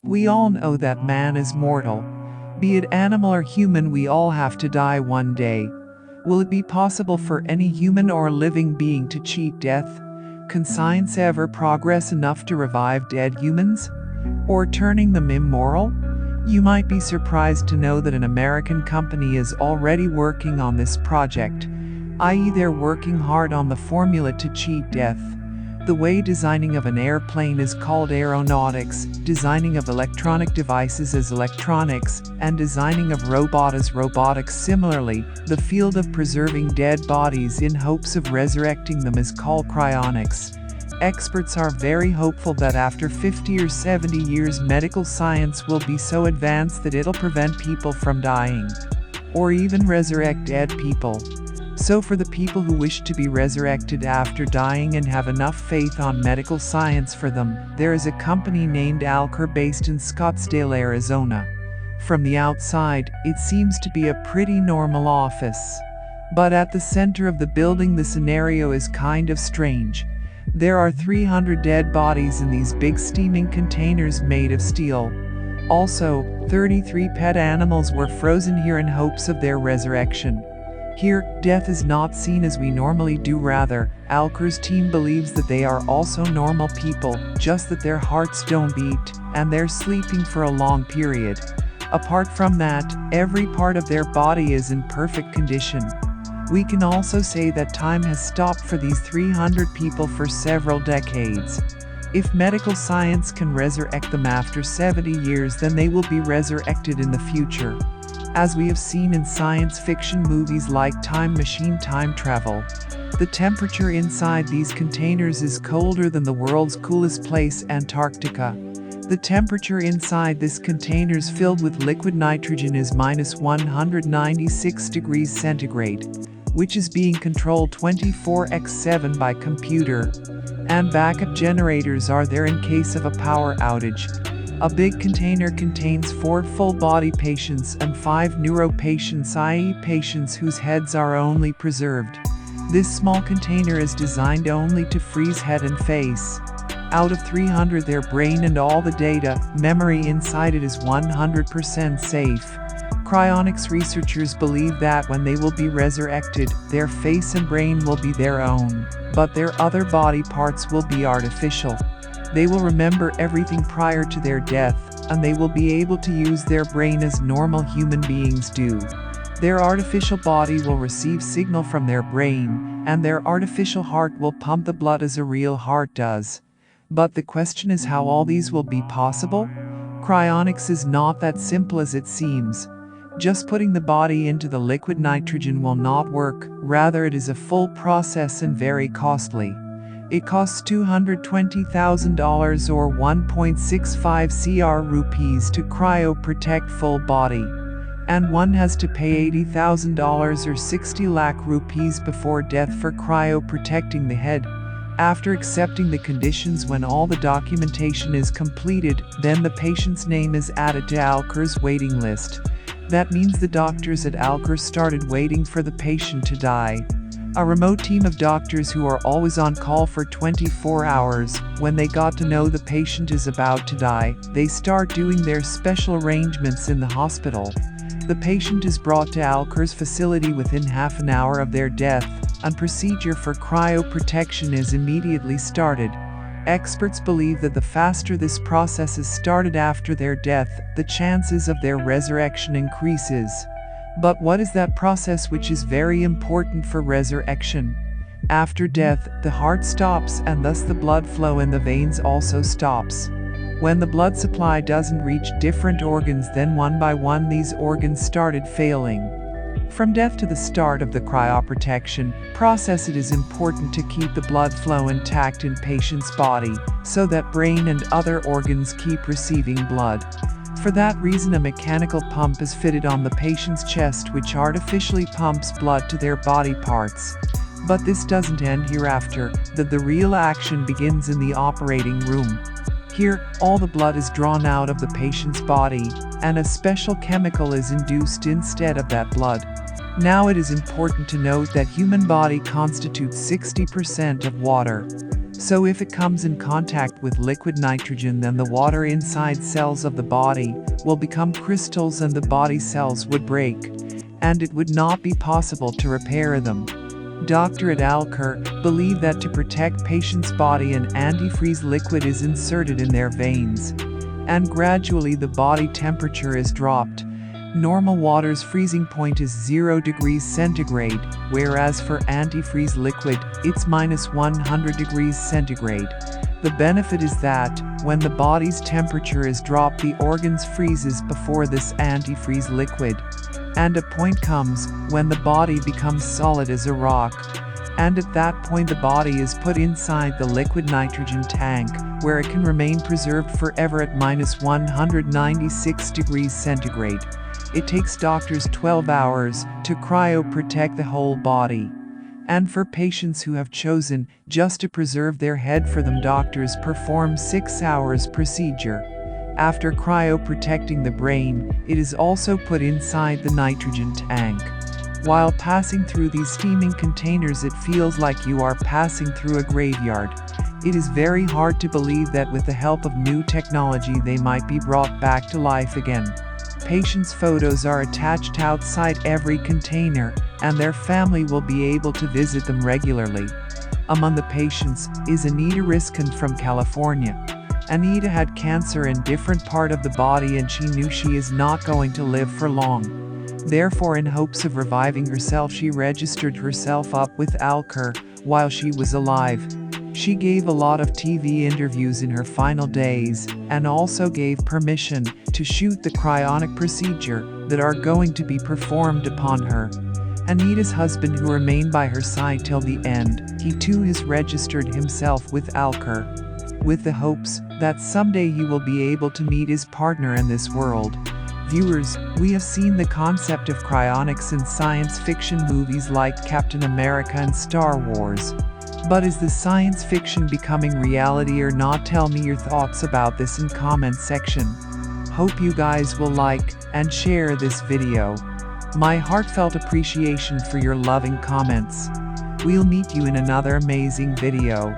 We all know that man is mortal. Be it animal or human, we all have to die one day. Will it be possible for any human or living being to cheat death? Can science ever progress enough to revive dead humans? Or turning them immoral? You might be surprised to know that an American company is already working on this project, i.e. they're working hard on the formula to cheat death. The way designing of an airplane is called aeronautics, designing of electronic devices is electronics, and designing of robot is robotics. Similarly, the field of preserving dead bodies in hopes of resurrecting them is called cryonics. Experts are very hopeful that after 50 or 70 years medical science will be so advanced that it'll prevent people from dying, or even resurrect dead people. So for the people who wish to be resurrected after dying and have enough faith on medical science for them, there is a company named Alker based in Scottsdale, Arizona. From the outside, it seems to be a pretty normal office. But at the center of the building the scenario is kind of strange. There are 300 dead bodies in these big steaming containers made of steel. Also, 33 pet animals were frozen here in hopes of their resurrection. Here, death is not seen as we normally do, rather, Alker's team believes that they are also normal people, just that their hearts don't beat, and they're sleeping for a long period. Apart from that, every part of their body is in perfect condition. We can also say that time has stopped for these 300 people for several decades. If medical science can resurrect them after 70 years, then they will be resurrected in the future. As we have seen in science fiction movies like Time Machine Time Travel, the temperature inside these containers is colder than the world's coolest place, Antarctica. The temperature inside this containers filled with liquid nitrogen is -196 degrees centigrade, which is being controlled 24/7 by computer. And backup generators are there in case of a power outage. A big container contains 4 full-body patients and 5 neuro patients, i.e. patients whose heads are only preserved. This small container is designed only to freeze head and face. Out of 300, their brain and all the data, memory inside it is 100% safe. Cryonics researchers believe that when they will be resurrected, their face and brain will be their own, but their other body parts will be artificial. They will remember everything prior to their death, and they will be able to use their brain as normal human beings do. Their artificial body will receive signal from their brain, and their artificial heart will pump the blood as a real heart does. But the question is how all these will be possible? Cryonics is not that simple as it seems. Just putting the body into the liquid nitrogen will not work, rather it is a full process and very costly. It costs $220,000 or 1.65 crore rupees to cryoprotect full body. And one has to pay $80,000 or 60 lakh rupees before death for cryoprotecting the head. After accepting the conditions, when all the documentation is completed, then the patient's name is added to Alker's waiting list. That means the doctors at Alker started waiting for the patient to die. A remote team of doctors who are always on call for 24 hours, when they got to know the patient is about to die, they start doing their special arrangements in the hospital. The patient is brought to Alker's facility within half an hour of their death, and procedure for cryoprotection is immediately started. Experts believe that the faster this process is started after their death, the chances of their resurrection increases. But what is that process which is very important for resurrection? After death, the heart stops and thus the blood flow in the veins also stops. When the blood supply doesn't reach different organs, then one by one these organs started failing. From death to the start of the cryoprotection process, it is important to keep the blood flow intact in patient's body, so that brain and other organs keep receiving blood. For that reason, a mechanical pump is fitted on the patient's chest which artificially pumps blood to their body parts. But this doesn't end hereafter, that the real action begins in the operating room. Here, all the blood is drawn out of the patient's body, and a special chemical is induced instead of that blood. Now it is important to note that human body constitutes 60% of water. So if it comes in contact with liquid nitrogen, then the water inside cells of the body will become crystals and the body cells would break, and it would not be possible to repair them. Dr. Adalkar believed that to protect patient's body, an antifreeze liquid is inserted in their veins, and gradually the body temperature is dropped. Normal water's freezing point is 0 degrees centigrade, whereas for antifreeze liquid, it's -100 degrees centigrade. The benefit is that, when the body's temperature is dropped, the organs freezes before this antifreeze liquid. And a point comes when the body becomes solid as a rock. And at that point the body is put inside the liquid nitrogen tank, where it can remain preserved forever at -196 degrees centigrade. It takes doctors 12 hours to cryoprotect the whole body. And for patients who have chosen just to preserve their head, for them doctors perform 6 hours procedure. After cryoprotecting the brain, it is also put inside the nitrogen tank. While passing through these steaming containers, it feels like you are passing through a graveyard. It is very hard to believe that with the help of new technology they might be brought back to life again. Patients' photos are attached outside every container, and their family will be able to visit them regularly. Among the patients is Anita Riskin from California. Anita had cancer in different part of the body, and she knew she is not going to live for long. Therefore, in hopes of reviving herself, she registered herself up with Alker while she was alive. She gave a lot of TV interviews in her final days, and also gave permission to shoot the cryonic procedure that are going to be performed upon her. Anita's husband, who remained by her side till the end, he too has registered himself with Alker, with the hopes that someday he will be able to meet his partner in this world. Viewers, we have seen the concept of cryonics in science fiction movies like Captain America and Star Wars. But is the science fiction becoming reality or not? Tell me your thoughts about this in comment section. Hope you guys will like and share this video. My heartfelt appreciation for your loving comments. We'll meet you in another amazing video.